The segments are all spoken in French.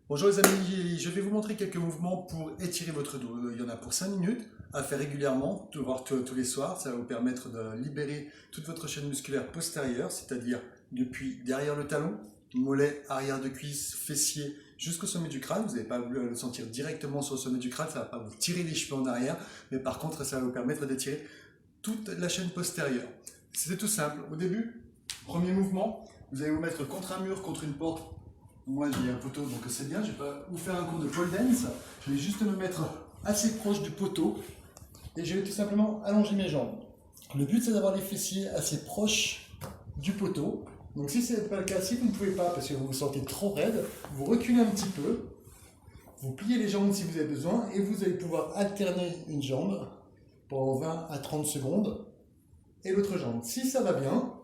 Bonjour les amis, je vais vous montrer quelques mouvements pour étirer votre dos. Il y en a pour 5 minutes à faire régulièrement, voire tous les soirs. Ça va vous permettre de libérer toute votre chaîne musculaire postérieure, c'est-à-dire depuis derrière le talon, mollet, arrière de cuisse, fessier, jusqu'au sommet du crâne. Vous n'allez pas le sentir directement sur le sommet du crâne, ça ne va pas vous tirer les cheveux en arrière, mais par contre ça va vous permettre d'étirer toute la chaîne postérieure. C'est tout simple. Au début, premier mouvement, vous allez vous mettre contre un mur, contre une porte. Moi j'ai un poteau donc c'est bien, je ne vais pas vous faire un cours de pole dance, je vais juste me mettre assez proche du poteau et je vais tout simplement allonger mes jambes. Le but c'est d'avoir les fessiers assez proches du poteau. Donc si ce n'est pas le cas, si vous ne pouvez pas parce que vous vous sentez trop raide, vous reculez un petit peu, vous pliez les jambes si vous avez besoin et vous allez pouvoir alterner une jambe pendant 20 à 30 secondes et l'autre jambe. Si ça va bien,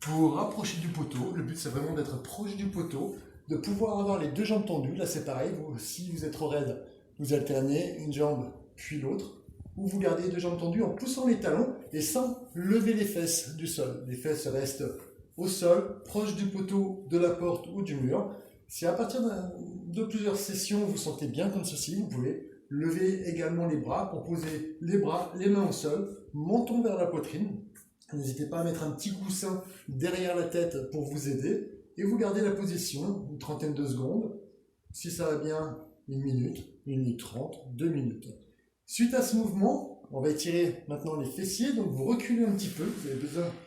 pour rapprocher du poteau, le but c'est vraiment d'être proche du poteau, de pouvoir avoir les deux jambes tendues. Là c'est pareil, si vous êtes trop raide, vous alternez une jambe puis l'autre, ou vous gardez les deux jambes tendues en poussant les talons et sans lever les fesses du sol. Les fesses restent au sol, proche du poteau, de la porte ou du mur. Si à partir de plusieurs sessions vous vous sentez bien comme ceci, vous pouvez lever également les bras pour poser les bras, les mains au sol, menton vers la poitrine. N'hésitez pas à mettre un petit coussin derrière la tête pour vous aider. Et vous gardez la position, une trentaine de secondes. Si ça va bien, 1 minute 30, 2 minutes. Suite à ce mouvement, on va étirer maintenant les fessiers. Donc vous reculez un petit peu,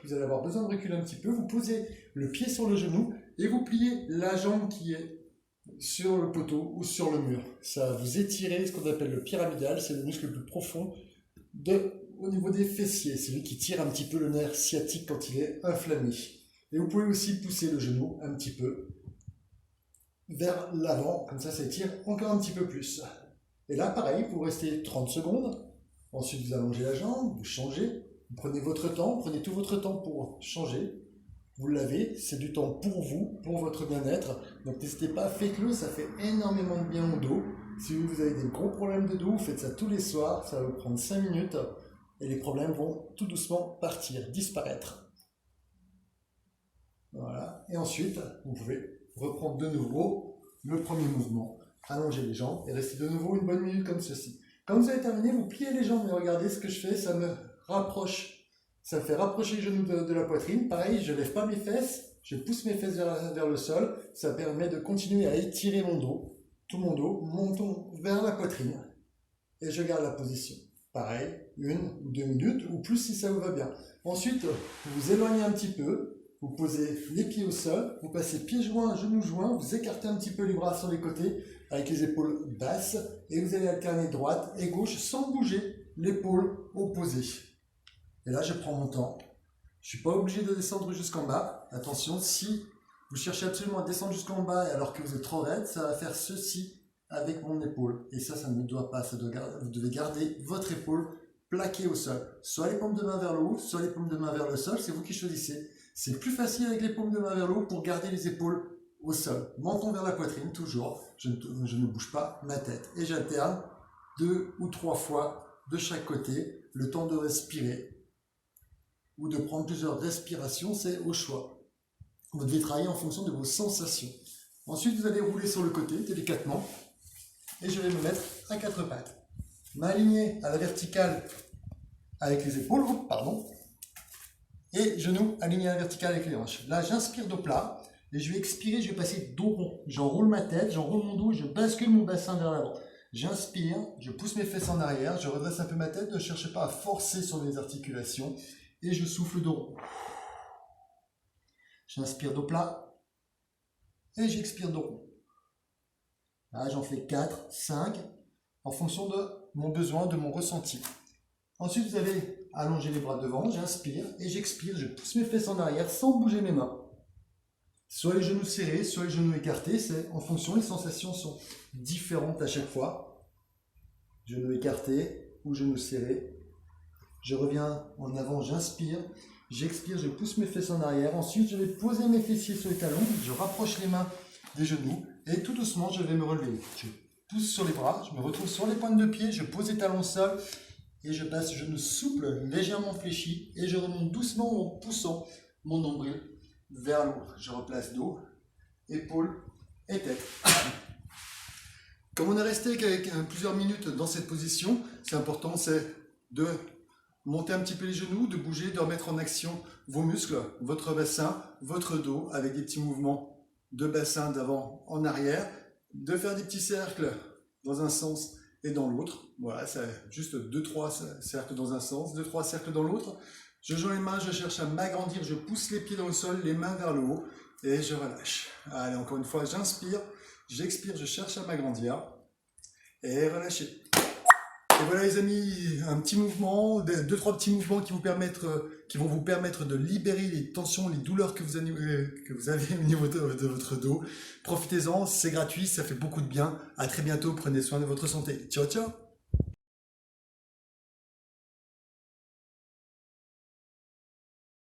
vous allez avoir besoin de reculer un petit peu. Vous posez le pied sur le genou et vous pliez la jambe qui est sur le poteau ou sur le mur. Ça va vous étirer ce qu'on appelle le pyramidal, c'est le muscle le plus profond au niveau des fessiers. C'est lui qui tire un petit peu le nerf sciatique quand il est inflammé. Et vous pouvez aussi pousser le genou un petit peu vers l'avant, comme ça étire encore un petit peu plus. Et là, pareil, vous restez 30 secondes. Ensuite, vous allongez la jambe, vous changez. Vous prenez votre temps, prenez tout votre temps pour changer. Vous l'avez, c'est du temps pour vous, pour votre bien-être. Donc n'hésitez pas, faites-le, ça fait énormément de bien au dos. Si vous avez des gros problèmes de dos, vous faites ça tous les soirs, ça va vous prendre 5 minutes et les problèmes vont tout doucement partir, disparaître. Voilà. Et ensuite, vous pouvez reprendre de nouveau le premier mouvement, allonger les jambes et rester de nouveau une bonne minute comme ceci. Quand vous avez terminé, vous pliez les jambes et regardez ce que je fais, ça me rapproche, ça me fait rapprocher les genoux de la poitrine. Pareil, je ne lève pas mes fesses, je pousse mes fesses vers le sol, ça permet de continuer à étirer mon dos, tout mon dos, menton vers la poitrine et je garde la position. Pareil, 1 ou 2 minutes ou plus si ça vous va bien. Ensuite, vous vous éloignez un petit peu. Vous posez les pieds au sol, vous passez pieds joints, genoux joints, vous écartez un petit peu les bras sur les côtés avec les épaules basses et vous allez alterner droite et gauche sans bouger l'épaule opposée. Et là, je prends mon temps. Je ne suis pas obligé de descendre jusqu'en bas. Attention, si vous cherchez absolument à descendre jusqu'en bas alors que vous êtes trop raide, ça va faire ceci avec mon épaule. Et ça ne doit pas. Vous devez garder votre épaule plaquée au sol. Soit les paumes de main vers le haut, soit les paumes de main vers le sol. C'est vous qui choisissez. C'est plus facile avec les paumes de main vers le haut pour garder les épaules au sol. Menton vers la poitrine, toujours. Je ne bouge pas ma tête. Et j'alterne 2 ou 3 fois de chaque côté, le temps de respirer ou de prendre plusieurs respirations, c'est au choix. Vous devez travailler en fonction de vos sensations. Ensuite, vous allez rouler sur le côté délicatement et je vais me mettre à 4 pattes. M'aligner à la verticale avec les épaules, et genoux alignés à la verticale avec les hanches. Là, j'inspire dos plat et je vais expirer, je vais passer dos rond. J'enroule ma tête, j'enroule mon dos et je bascule mon bassin vers l'avant. J'inspire, je pousse mes fesses en arrière, je redresse un peu ma tête, ne cherchez pas à forcer sur mes articulations et je souffle dos rond. J'inspire dos plat et j'expire dos rond. Là, j'en fais 4, 5 en fonction de mon besoin, de mon ressenti. Ensuite, vous allez allonger les bras devant, j'inspire et j'expire, je pousse mes fesses en arrière sans bouger mes mains. Soit les genoux serrés, soit les genoux écartés, c'est en fonction, les sensations sont différentes à chaque fois. Genoux écartés ou genoux serrés. Je reviens en avant, j'inspire, j'expire, je pousse mes fesses en arrière. Ensuite, je vais poser mes fessiers sur les talons, je rapproche les mains des genoux et tout doucement, je vais me relever. Je pousse sur les bras, je me retrouve sur les pointes de pied, je pose les talons au sol. Et je passe genou souple, légèrement fléchi, et je remonte doucement en poussant mon nombril vers le haut. Je replace dos, épaules et tête. Comme on est resté qu'avec plusieurs minutes dans cette position, c'est important, c'est de monter un petit peu les genoux, de bouger, de remettre en action vos muscles, votre bassin, votre dos, avec des petits mouvements de bassin d'avant en arrière, de faire des petits cercles dans un sens et dans l'autre. Voilà, c'est juste 2-3 cercles dans un sens, 2-3 cercles dans l'autre. Je joins les mains, je cherche à m'agrandir, je pousse les pieds dans le sol, les mains vers le haut et je relâche. Allez, encore une fois, j'inspire, j'expire, je cherche à m'agrandir et relâcher. Et voilà les amis, un petit mouvement, deux, trois petits mouvements qui vont vous permettre de libérer les tensions, les douleurs que vous avez au niveau de votre dos. Profitez-en, c'est gratuit, ça fait beaucoup de bien. À très bientôt, prenez soin de votre santé. Ciao, ciao!